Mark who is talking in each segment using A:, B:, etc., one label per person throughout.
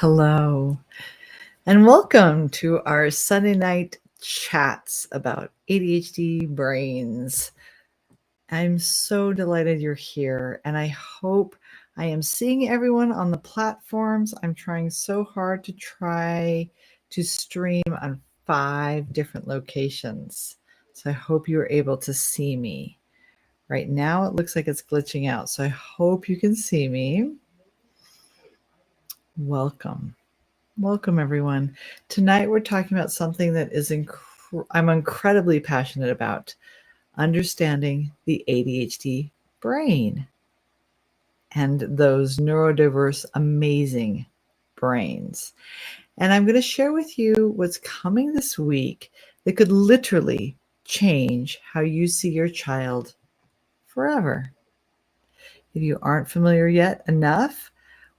A: Hello, and welcome to our Sunday night chats about ADHD brains. I'm so delighted you're here, and I hope I am seeing everyone on the platforms. I'm trying so hard to try to stream on 5 different locations. So I hope you are able to see me. Right now, it looks like it's glitching out, so I hope you can see me. Welcome. Welcome, everyone. Tonight, we're talking about something that is I'm incredibly passionate about, understanding the ADHD brain and those neurodiverse, amazing brains. And I'm going to share with you what's coming this week that could literally change how you see your child forever. If you aren't familiar yet enough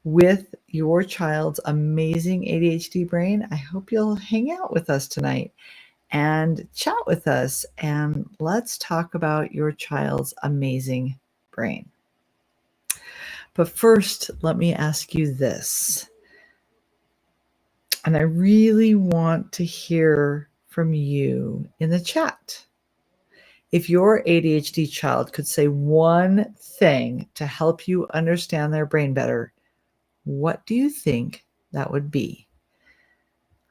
A: with your child's amazing ADHD brain, I hope you'll hang out with us tonight and chat with us, and let's talk about your child's amazing brain. But first, let me ask you this, and I really want to hear from you in the chat. If your ADHD child could say one thing to help you understand their brain better, what do you think that would be?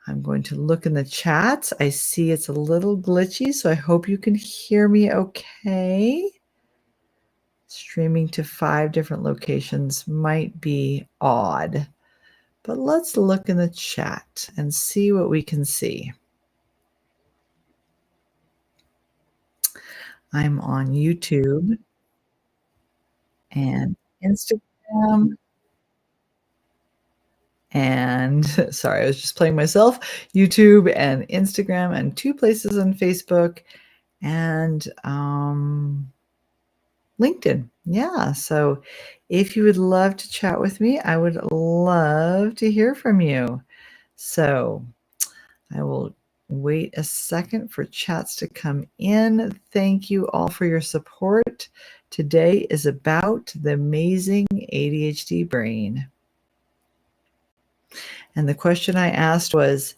A: I'm going to look in the chat. I see it's a little glitchy, so I hope you can hear me okay. Streaming to 5 different locations might be odd, but let's look in the chat and see what we can see. I'm on YouTube and Instagram. And sorry, I was just playing myself. YouTube and Instagram and 2 places on Facebook and LinkedIn. Yeah. So if you would love to chat with me, I would love to hear from you. So I will wait a second for chats to come in. Thank you all for your support. Today is about the amazing ADHD brain. And the question I asked was,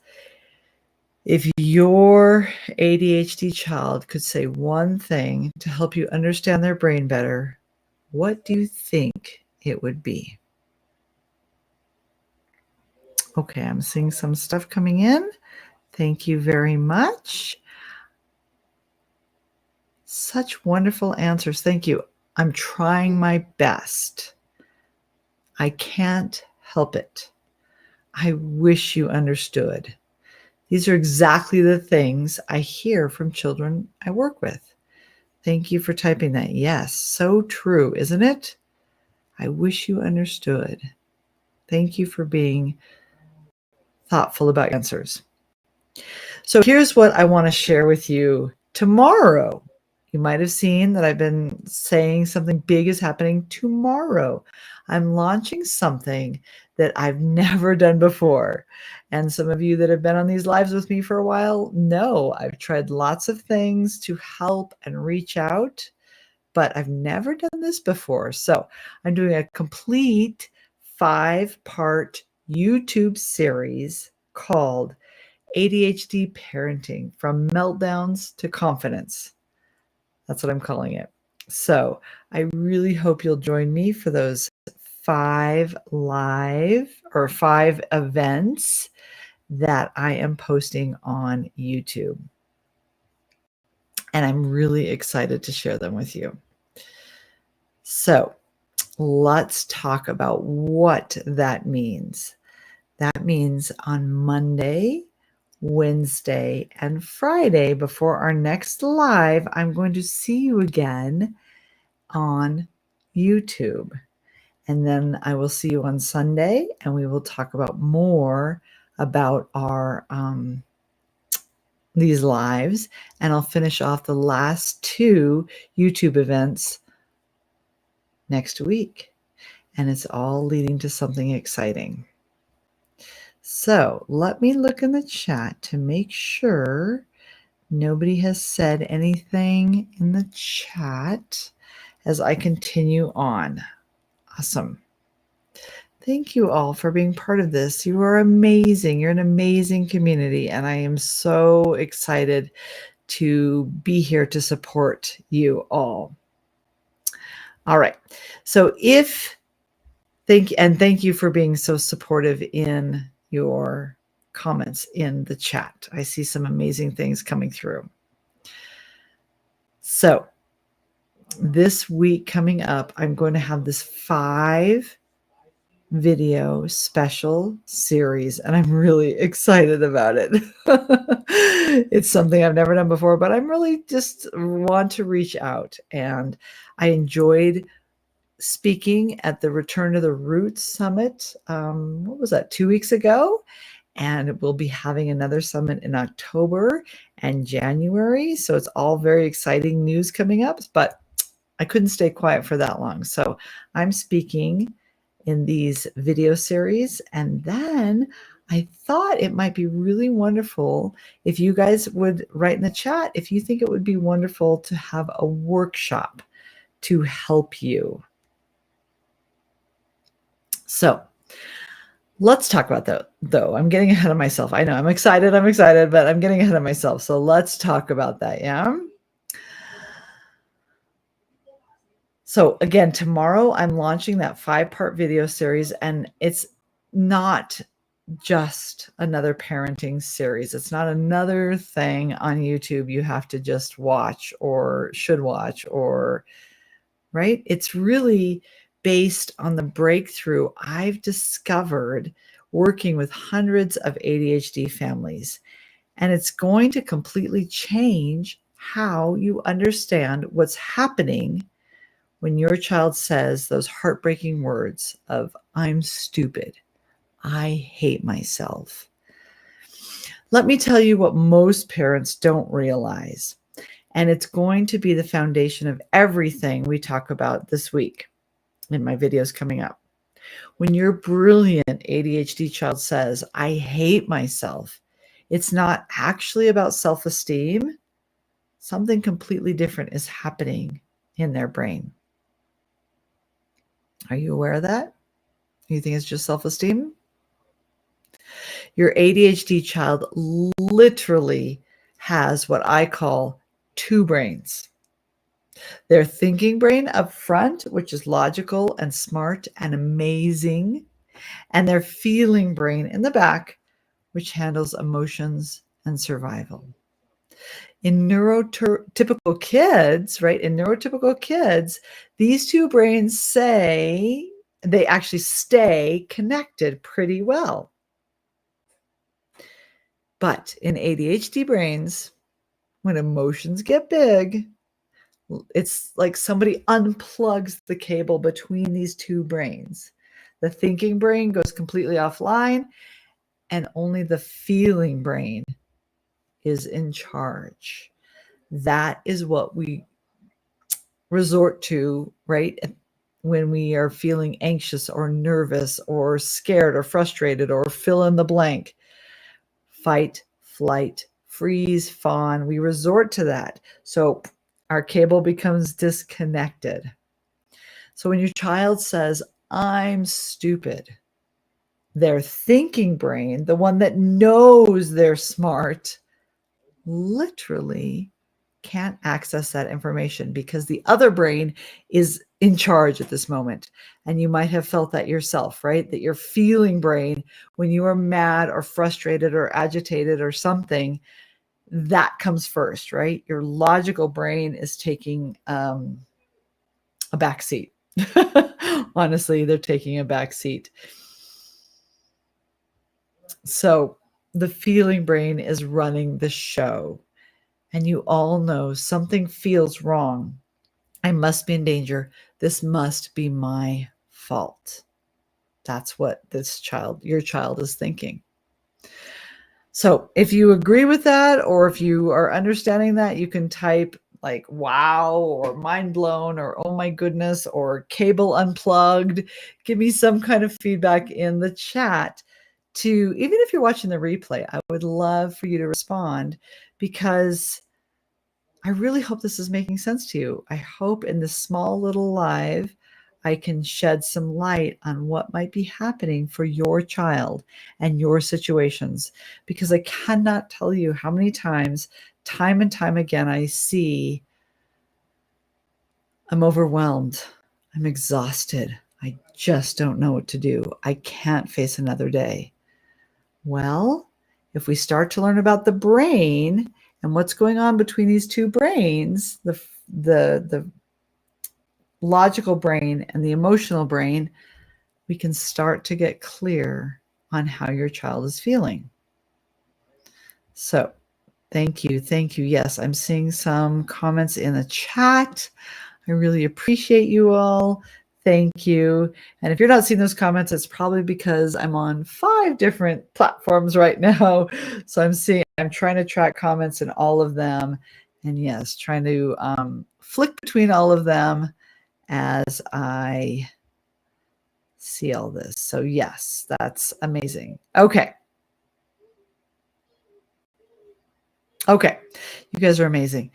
A: if your ADHD child could say one thing to help you understand their brain better, what do you think it would be? Okay, I'm seeing some stuff coming in. Thank you very much. Such wonderful answers. Thank you. I'm trying my best. I can't help it. I wish you understood. These are exactly the things I hear from children I work with. Thank you for typing that. Yes, so true, isn't it? I wish you understood. Thank you for being thoughtful about your answers. So here's what I want to share with you tomorrow. You might have seen that I've been saying something big is happening tomorrow. I'm launching something that I've never done before. And some of you that have been on these lives with me for a while know I've tried lots of things to help and reach out, but I've never done this before. So I'm doing a complete 5-part YouTube series called ADHD Parenting from Meltdowns to Confidence. That's what I'm calling it. So I really hope you'll join me for those 5 events that I am posting on YouTube. And I'm really excited to share them with you. So let's talk about what that means. That means on Monday, Wednesday, and Friday, before our next live, I'm going to see you again on YouTube. And then I will see you on Sunday, and we will talk about more about our these lives. And I'll finish off the last 2 YouTube events next week. And it's all leading to something exciting. So let me look in the chat to make sure nobody has said anything in the chat as I continue on. Awesome. Thank you all for being part of this. You are amazing. You're an amazing community, and I am so excited to be here to support you all. All right. So thank you for being so supportive in your comments in the chat. I see some amazing things coming through. So this week coming up, I'm going to have this 5 video special series, and I'm really excited about it. It's something I've never done before, but I'm really just want to reach out. And I enjoyed speaking at the Return to the Roots Summit. What was that, 2 weeks ago? And we'll be having another summit in October and January. So it's all very exciting news coming up, but I couldn't stay quiet for that long. So I'm speaking in these video series. And then I thought it might be really wonderful if you guys would write in the chat if you think it would be wonderful to have a workshop to help you. So let's talk about that, though. I'm getting ahead of myself. I know I'm excited, but I'm getting ahead of myself. So let's talk about that. Yeah. So again, tomorrow I'm launching that 5-part video series, and it's not just another parenting series. It's not another thing on YouTube you have to just watch or should watch, or right? It's really based on the breakthrough I've discovered working with hundreds of ADHD families. And it's going to completely change how you understand what's happening when your child says those heartbreaking words of, "I'm stupid. I hate myself." Let me tell you what most parents don't realize, and it's going to be the foundation of everything we talk about this week in my videos coming up. When your brilliant ADHD child says, "I hate myself," it's not actually about self-esteem. Something completely different is happening in their brain. Are you aware of that? You think it's just self-esteem? Your ADHD child literally has what I call 2 brains. Their thinking brain up front, which is logical and smart and amazing, and their feeling brain in the back, which handles emotions and survival. In neurotypical kids, right? In neurotypical kids, these 2 brains they actually stay connected pretty well. But in ADHD brains, when emotions get big, it's like somebody unplugs the cable between these 2 brains. The thinking brain goes completely offline, and only the feeling brain is in charge. That is what we resort to, right? When we are feeling anxious or nervous or scared or frustrated, or fill in the blank. Fight, flight, freeze, fawn. We resort to that. So our cable becomes disconnected. So when your child says, "I'm stupid," their thinking brain, the one that knows they're smart, literally can't access that information because the other brain is in charge at this moment. And you might have felt that yourself, right? That your feeling brain, when you are mad or frustrated or agitated or something, that comes first, right? Your logical brain is taking a back seat. Honestly, they're taking a back seat. So the feeling brain is running the show. And you all know something feels wrong. I must be in danger. This must be my fault. That's what your child is thinking. So if you agree with that, or if you are understanding that, you can type like "wow" or "mind blown" or "oh my goodness" or "cable unplugged." Give me some kind of feedback in the chat. Even if you're watching the replay, I would love for you to respond, because I really hope this is making sense to you. I hope in this small little live, I can shed some light on what might be happening for your child and your situations. Because I cannot tell you how many times, time and time again, I see I'm overwhelmed. I'm exhausted. I just don't know what to do. I can't face another day. Well, if we start to learn about the brain and what's going on between these two brains, the logical brain and the emotional brain, we can start to get clear on how your child is feeling. So, thank you. Thank you. Yes, I'm seeing some comments in the chat. I really appreciate you all. Thank you. And if you're not seeing those comments, it's probably because I'm on 5 different platforms right now. So I'm trying to track comments in all of them. And yes, trying to flick between all of them as I see all this. So yes, that's amazing. Okay. Okay. You guys are amazing.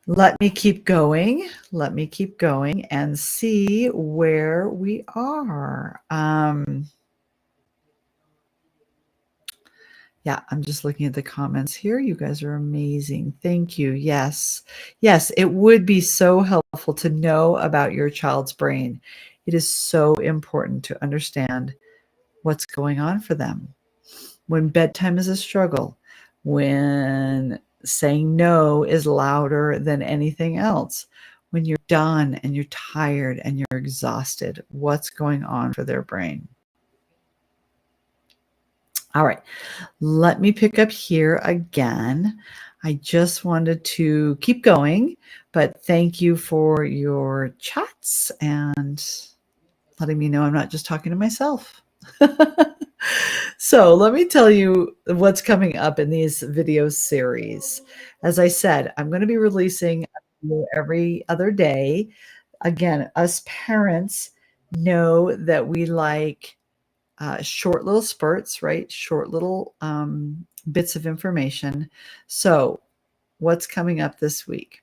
A: Let me keep going. Let me keep going and see where we are. Yeah, I'm just looking at the comments here. You guys are amazing. Thank you. Yes. Yes, it would be so helpful to know about your child's brain. It is so important to understand what's going on for them. When bedtime is a struggle, when saying no is louder than anything else, when you're done and you're tired and you're exhausted, what's going on for their brain? All right, let me pick up here again. I just wanted to keep going, but thank you for your chats and letting me know I'm not just talking to myself. So let me tell you what's coming up in these video series. As I said, I'm going to be releasing a video every other day. Again, us parents know that we like short little spurts, right? Short little bits of information. So what's coming up this week?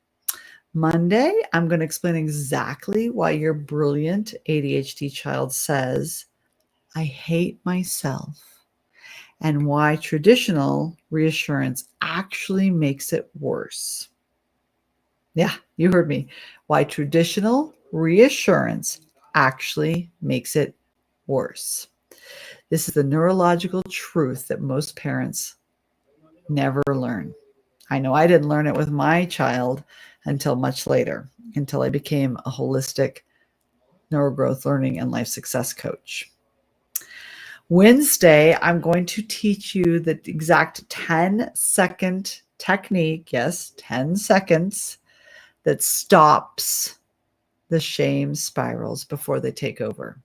A: Monday, I'm going to explain exactly why your brilliant ADHD child says, I hate myself, and why traditional reassurance actually makes it worse. Yeah, you heard me. Why traditional reassurance actually makes it worse. This is the neurological truth that most parents never learn. I know I didn't learn it with my child until much later, until I became a holistic neurogrowth learning and life success coach. Wednesday, I'm going to teach you the exact 10-second technique, yes, 10 seconds, that stops the shame spirals before they take over.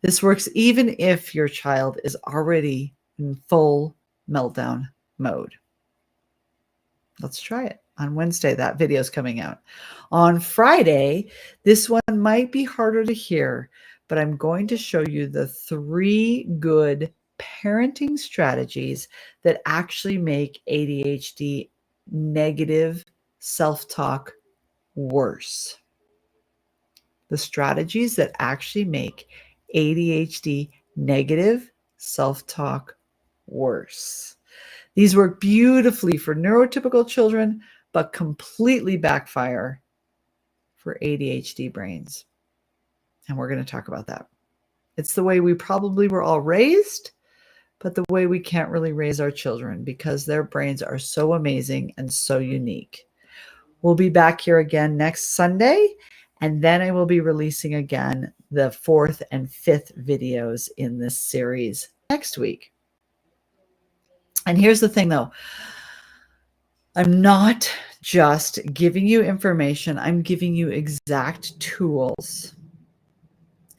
A: This works even if your child is already in full meltdown mode. Let's try it. On Wednesday, that video is coming out. On Friday, this one might be harder to hear, but I'm going to show you the 3 good parenting strategies that actually make ADHD negative self-talk worse. The strategies that actually make ADHD negative self-talk worse. These work beautifully for neurotypical children, but completely backfire for ADHD brains. And we're going to talk about that. It's the way we probably were all raised, but the way we can't really raise our children because their brains are so amazing and so unique. We'll be back here again next Sunday, and then I will be releasing again the 4th and 5th videos in this series next week. And here's the thing, though. I'm not just giving you information. I'm giving you exact tools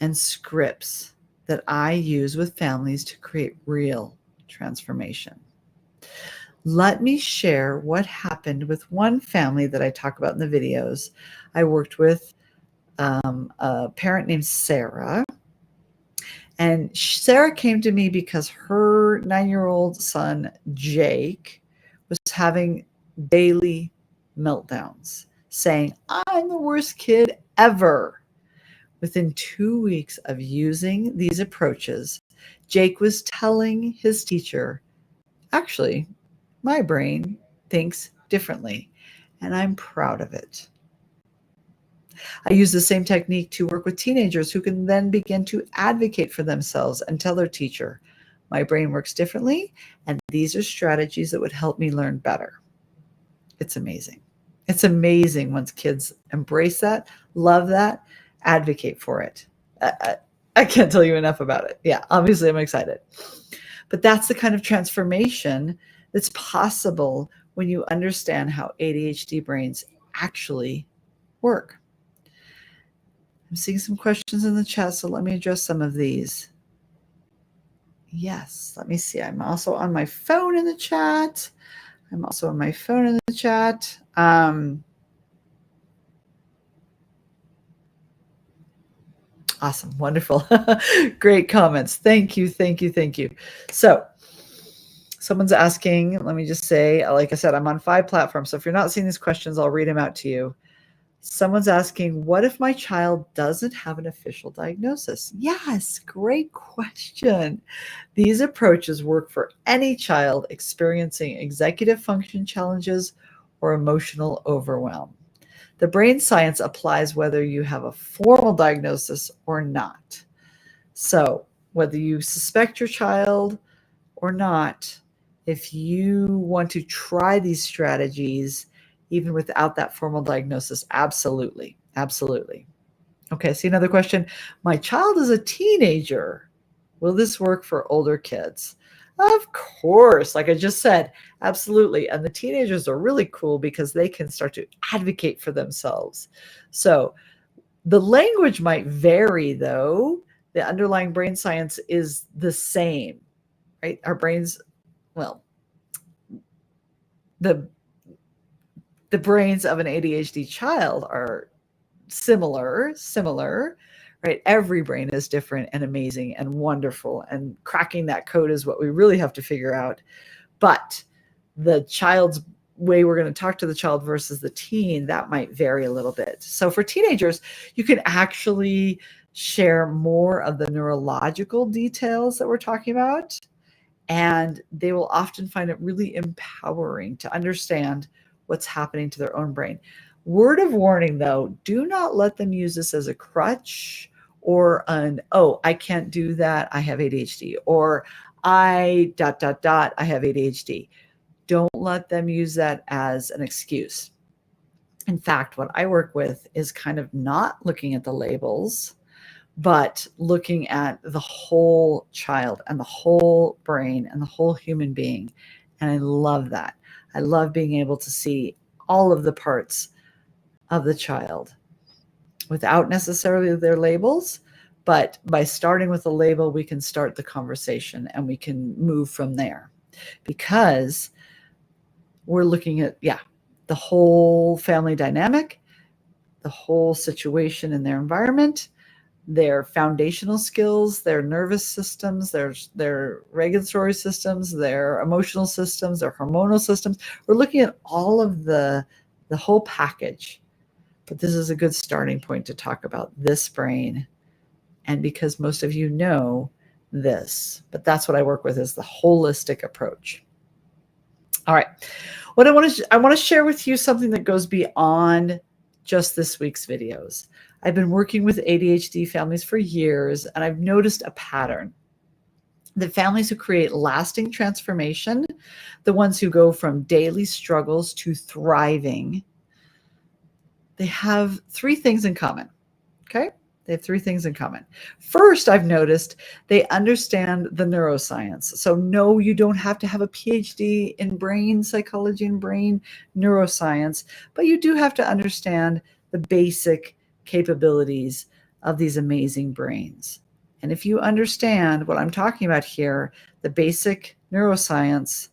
A: and scripts that I use with families to create real transformation. Let me share what happened with one family that I talk about in the videos. I worked with a parent named Sarah. And Sarah came to me because her 9-year-old son, Jake, was having daily meltdowns, saying, I'm the worst kid ever. Within 2 weeks of using these approaches, Jake was telling his teacher, actually, my brain thinks differently, and I'm proud of it. I use the same technique to work with teenagers who can then begin to advocate for themselves and tell their teacher, my brain works differently, and these are strategies that would help me learn better. It's amazing. It's amazing once kids embrace that, love that, advocate for it. I can't tell you enough about it. Yeah, obviously I'm excited. But that's the kind of transformation that's possible when you understand how ADHD brains actually work. I'm seeing some questions in the chat, so let me address some of these. Yes, let me see. I'm also on my phone in the chat. Awesome. Wonderful. Great comments. Thank you. So someone's asking, let me just say, like I said, I'm on 5 platforms. So if you're not seeing these questions, I'll read them out to you. Someone's asking, what if my child doesn't have an official diagnosis? Yes, great question. These approaches work for any child experiencing executive function challenges or emotional overwhelm. The brain science applies whether you have a formal diagnosis or not. So, whether you suspect your child or not, if you want to try these strategies, even without that formal diagnosis, absolutely. Okay, see another question. My child is a teenager. Will this work for older kids? Of course, like I just said, absolutely. And the teenagers are really cool because they can start to advocate for themselves. So the language might vary, though. The underlying brain science is the same, right? Our brains, well, the brains of an ADHD child are similar, right? Every brain is different and amazing and wonderful, and cracking that code is what we really have to figure out. But the child's way we're going to talk to the child versus the teen, that might vary a little bit. So for teenagers, you can actually share more of the neurological details that we're talking about, and they will often find it really empowering to understand what's happening to their own brain. Word of warning, though, do not let them use this as a crutch or oh, I can't do that, I have ADHD, or I ... I have ADHD. Don't let them use that as an excuse. In fact, what I work with is kind of not looking at the labels, but looking at the whole child and the whole brain and the whole human being. And I love that. I love being able to see all of the parts of the child without necessarily their labels. But by starting with a label, we can start the conversation and we can move from there, because we're looking at, the whole family dynamic, the whole situation in their environment, their foundational skills, their nervous systems, their regulatory systems, their emotional systems, their hormonal systems. We're looking at all of the whole package. But this is a good starting point to talk about this brain. And because most of you know this, but that's what I work with, is the holistic approach. All right. What I want to share with you something that goes beyond just this week's videos. I've been working with ADHD families for years, and I've noticed a pattern. The families who create lasting transformation, the ones who go from daily struggles to thriving, they have 3 things in common. Okay? They have 3 things in common. First, I've noticed they understand the neuroscience. So no, you don't have to have a PhD in brain psychology and brain neuroscience, but you do have to understand the basic capabilities of these amazing brains. And if you understand what I'm talking about here, the basic neuroscience,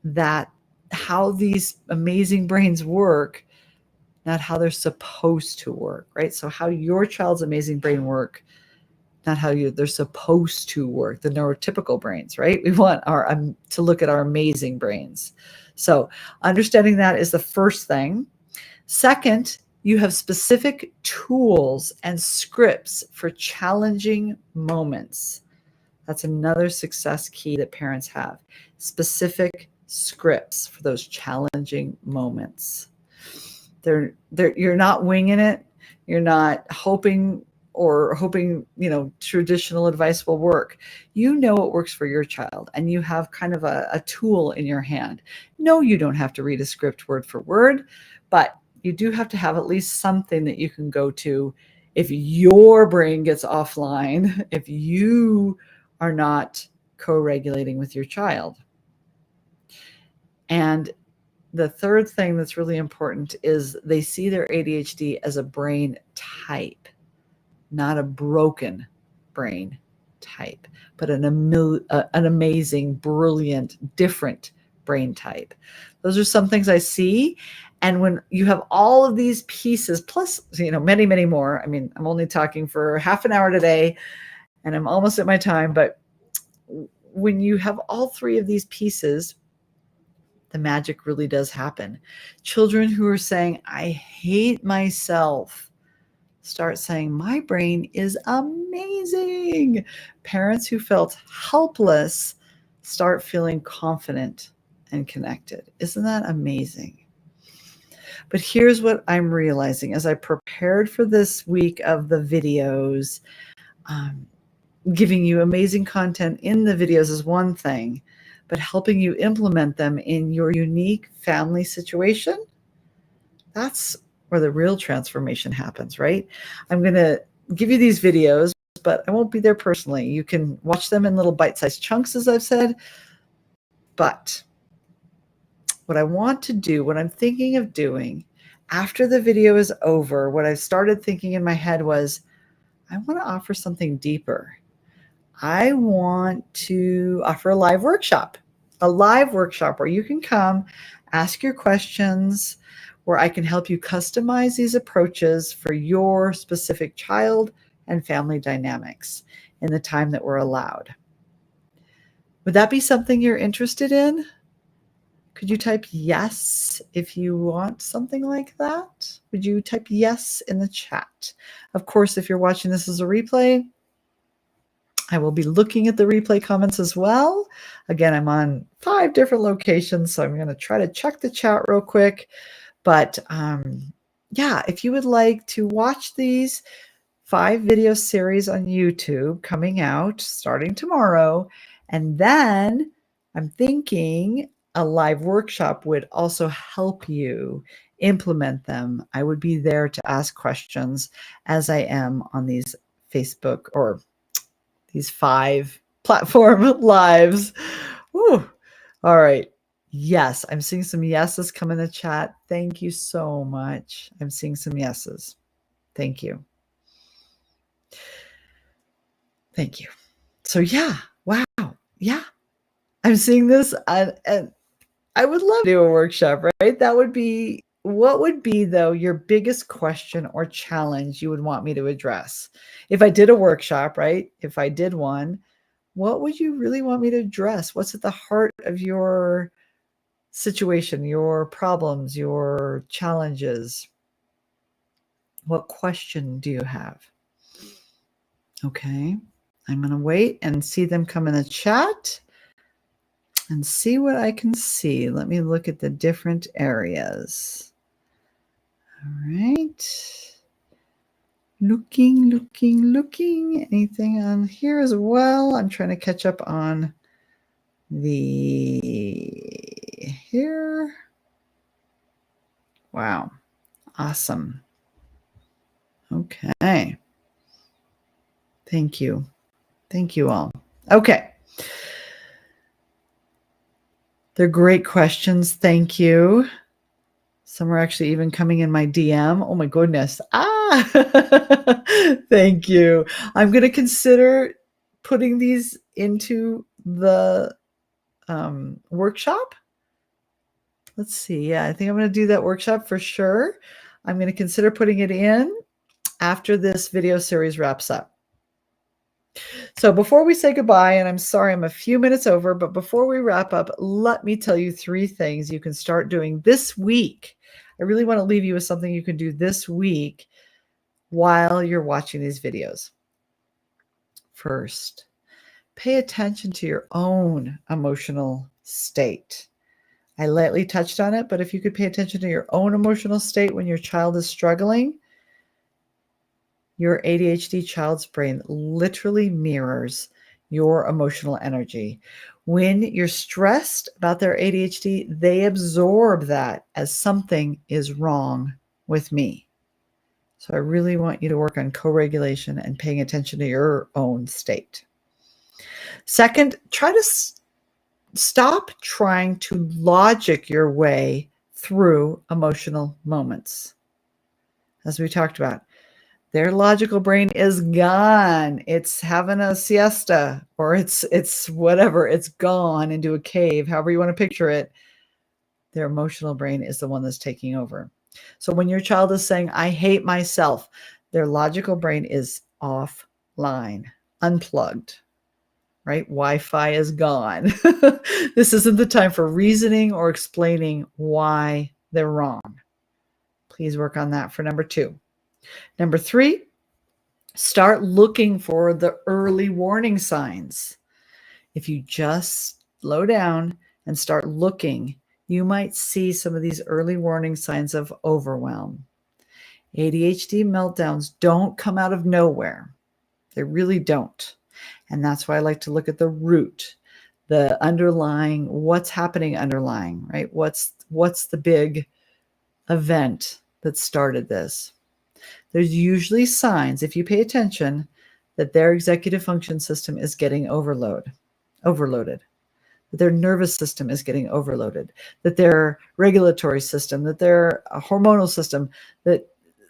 A: that how these amazing brains work, not how they're supposed to work, right? So how your child's amazing brain work, not how they're supposed to work, the neurotypical brains, right? We want our to look at our amazing brains. So understanding that is the first thing. Second You have specific tools and scripts for challenging moments. That's another success key that parents have. Specific scripts for those challenging moments. You're not winging it. You're not hoping, traditional advice will work. You know what works for your child, and you have kind of a tool in your hand. No, you don't have to read a script word for word, but you do have to have at least something that you can go to if your brain gets offline, if you are not co-regulating with your child. And the third thing that's really important is they see their ADHD as a brain type, not a broken brain type, but an amazing, brilliant, different brain type. Those are some things I see. And when you have all of these pieces, plus, many, many more, I mean, I'm only talking for half an hour today and I'm almost at my time, but when you have all three of these pieces, the magic really does happen. Children who are saying, I hate myself, start saying, my brain is amazing. Parents who felt helpless start feeling confident and connected. Isn't that amazing? But here's what I'm realizing as I prepared for this week of the videos, giving you amazing content in the videos is one thing, but helping you implement them in your unique family situation, that's where the real transformation happens, right? I'm going to give you these videos, but I won't be there personally. You can watch them in little bite-sized chunks, as I've said. But what I want to do, what I'm thinking of doing after the video is over, what I started thinking in my head was, I want to offer something deeper. I want to offer a live workshop where you can come, ask your questions, where I can help you customize these approaches for your specific child and family dynamics in the time that we're allowed. Would that be something you're interested in? Could you type yes if you want something like that? Would you type yes in the chat? Of course, if you're watching this as a replay, I will be looking at the replay comments as well. Again, I'm on 5 different locations, so I'm going to try to check the chat real quick. But yeah, if you would like to watch these 5 video series on YouTube coming out starting tomorrow, and then I'm thinking a live workshop would also help you implement them. I would be there to ask questions as I am on these Facebook or these 5 platform lives. Woo. All right. Yes, I'm seeing some yeses come in the chat. Thank you so much. I'm seeing some yeses. Thank you. Thank you. So yeah, wow. Yeah, I'm seeing this. And I would love to do a workshop, right? What would be though your biggest question or challenge you would want me to address? If I did a workshop, right? If I did one, what would you really want me to address? What's at the heart of your situation, your problems, your challenges? What question do you have? Okay, I'm going to wait and see them come in the chat and see what I can see. Let me look at the different areas. All right. Looking. Anything on here as well? I'm trying to catch up on here. Wow. Awesome. Okay. Thank you. Thank you all. Okay. They're great questions. Thank you. Some are actually even coming in my DM. Oh my goodness. Thank you. I'm going to consider putting these into the workshop. Let's see. Yeah, I think I'm going to do that workshop for sure. I'm going to consider putting it in after this video series wraps up. So before we say goodbye, and I'm sorry I'm a few minutes over, but before we wrap up, let me tell you 3 things you can start doing this week I really want to leave you with something you can do this week while you're watching these videos. First, pay attention to your own emotional state. I lightly touched on it, but if you could pay attention to your own emotional state when your child is struggling, your ADHD child's brain literally mirrors your emotional energy. When you're stressed about their ADHD, they absorb that as something is wrong with me. So I really want you to work on co-regulation and paying attention to your own state. Second, try to stop trying to logic your way through emotional moments. As we talked about, their logical brain is gone. It's having a siesta, or it's whatever. It's gone into a cave, however you want to picture it. Their emotional brain is the one that's taking over. So when your child is saying, I hate myself, their logical brain is offline, unplugged, right? Wi-Fi is gone. This isn't the time for reasoning or explaining why they're wrong. Please work on that for number 2. Number 3, start looking for the early warning signs. If you just slow down and start looking, you might see some of these early warning signs of overwhelm. ADHD meltdowns don't come out of nowhere. They really don't. And that's why I like to look at the root, the underlying, what's happening underlying, right? What's the big event that started this? There's usually signs, if you pay attention, that their executive function system is getting overloaded, that their nervous system is getting overloaded, that their regulatory system, that their hormonal system, that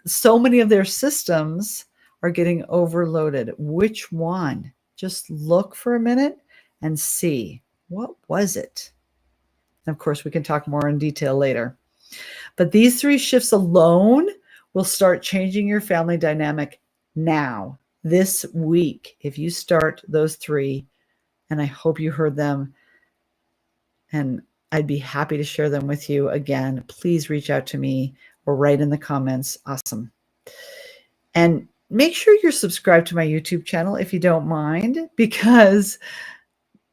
A: so many of their systems are getting overloaded. Which one? Just look for a minute and see, what was it? And of course, we can talk more in detail later. But these 3 shifts alone will start changing your family dynamic now, this week, if you start those 3. And I hope you heard them. And I'd be happy to share them with you again. Please reach out to me or write in the comments. Awesome. And make sure you're subscribed to my YouTube channel if you don't mind, because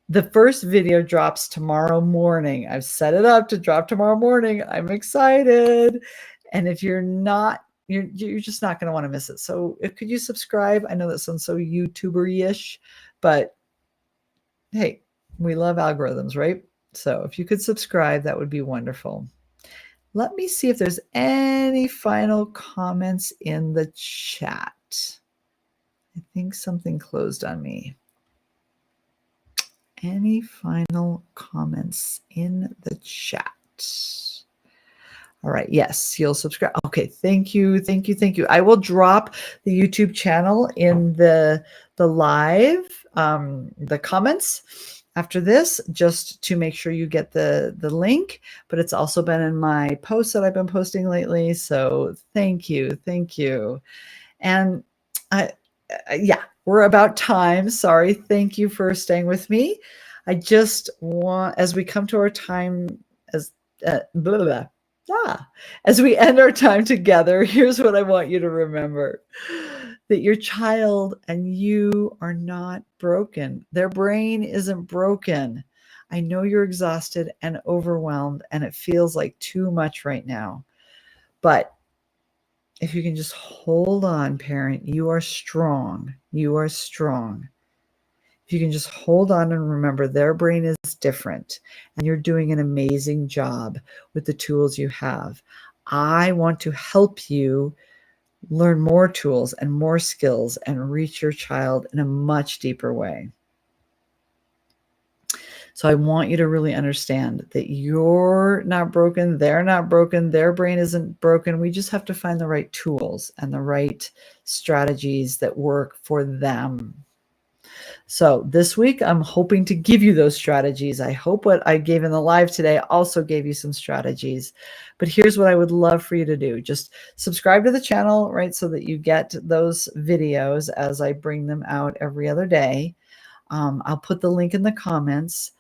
A: the first video drops tomorrow morning. I've set it up to drop tomorrow morning. I'm excited. And if you're not, you're just not going to want to miss it. So could you subscribe? I know that sounds so YouTuber-ish, but hey, we love algorithms, right? So if you could subscribe, that would be wonderful. Let me see if there's any final comments in the chat. I think something closed on me. Any final comments in the chat? All right. Yes, you'll subscribe. Okay. Thank you. Thank you. Thank you. I will drop the YouTube channel in the live, the comments after this, just to make sure you get the link, but it's also been in my posts that I've been posting lately. So thank you. Thank you. And yeah, we're about time. Sorry. Thank you for staying with me. I just want, as we come to our time, as as we end our time together, here's what I want you to remember: that your child and you are not broken. Their brain isn't broken. I know you're exhausted and overwhelmed, and it feels like too much right now. But if you can just hold on, parent, you are strong. You are strong. If you can just hold on and remember their brain is different, and you're doing an amazing job with the tools you have. I want to help you learn more tools and more skills and reach your child in a much deeper way. So I want you to really understand that you're not broken, they're not broken, their brain isn't broken. We just have to find the right tools and the right strategies that work for them. So this week, I'm hoping to give you those strategies. I hope what I gave in the live today also gave you some strategies. But here's what I would love for you to do. Just subscribe to the channel, right, so that you get those videos as I bring them out every other day. I'll put the link in the comments.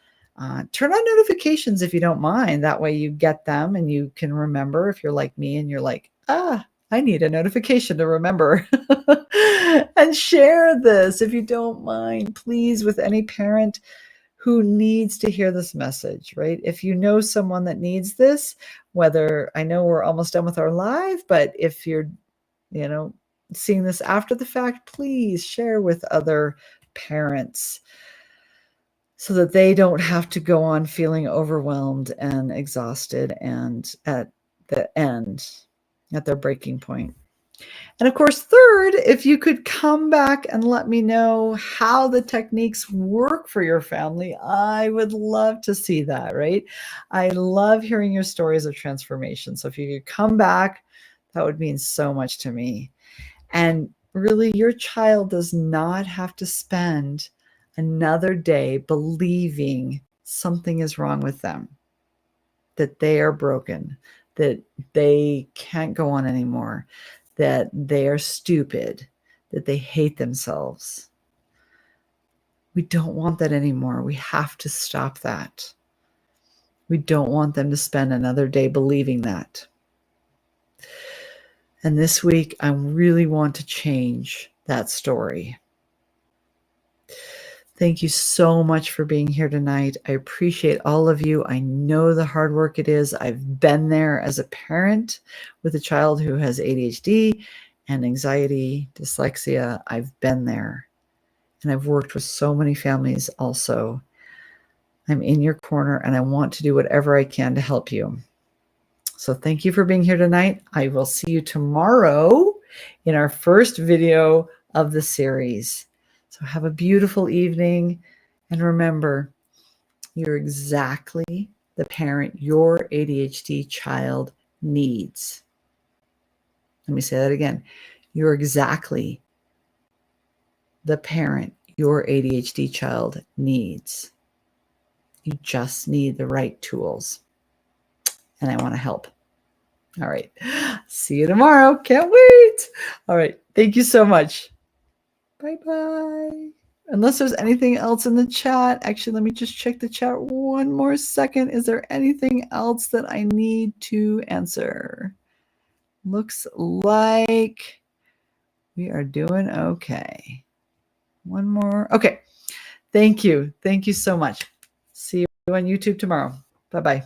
A: Turn on notifications if you don't mind. That way you get them and you can remember. If you're like me and you're like, I need a notification to remember. And share this if you don't mind, please, with any parent who needs to hear this message, right? If you know someone that needs this, whether I know we're almost done with our live, but if you're, seeing this after the fact, please share with other parents so that they don't have to go on feeling overwhelmed and exhausted and at the end, at their breaking point. And of course, third, if you could come back and let me know how the techniques work for your family, I would love to see that, right? I love hearing your stories of transformation. So if you could come back, that would mean so much to me. And really, your child does not have to spend another day believing something is wrong with them, that they are broken, that they can't go on anymore, that they are stupid, that they hate themselves. We don't want that anymore. We have to stop that. We don't want them to spend another day believing that. And this week, I really want to change that story. Thank you so much for being here tonight. I appreciate all of you. I know the hard work it is. I've been there as a parent with a child who has ADHD and anxiety, dyslexia. I've been there. And I've worked with so many families also. I'm in your corner and I want to do whatever I can to help you. So thank you for being here tonight. I will see you tomorrow in our first video of the series. So have a beautiful evening. And remember, you're exactly the parent your ADHD child needs. Let me say that again. You're exactly the parent your ADHD child needs. You just need the right tools. And I want to help. All right. See you tomorrow. Can't wait. All right. Thank you so much. Bye-bye. Unless there's anything else in the chat. Actually, let me just check the chat one more second. Is there anything else that I need to answer? Looks like we are doing okay. One more. Okay. Thank you. Thank you so much. See you on YouTube tomorrow. Bye-bye.